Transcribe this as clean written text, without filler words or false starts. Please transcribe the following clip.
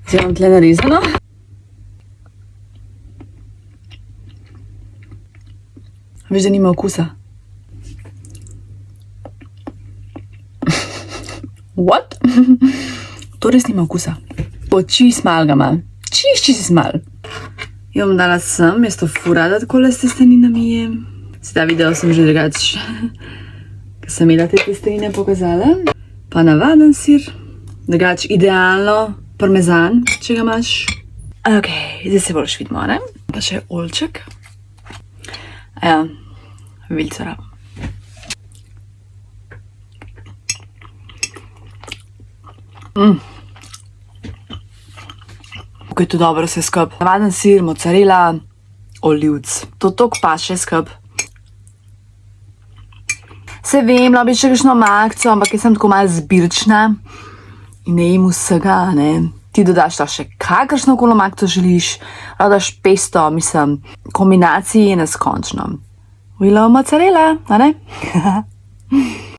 Zdaj imam tle narezano. Veš, da nima okusa. What? To res nima okusa. Čist mal ga ima. Čist mal. Jo bom dala sem, jaz to furada takole s testeninami jem. Ta video sem že drugač, ko sem imela te testenine pokazala. Pa navaden sir. Drugač idealno parmezan, če ga imaš. Ok, zdaj se bolj vidimo, ne? Pa še oljček. Ja, veliko rabim. Kako je to dobro vse skup. Navaden sir, mozzarella, olivc. To toliko paše skup. Se vem, bi še kakšno makco, ampak jaz sem tako malo zbirčna in ne jem vsega, ne. Ti dodaš še kakršno kolo makco želiš, dodaš pesto, mislim, kombinaciji je neskončno. We love mozzarella, a ne?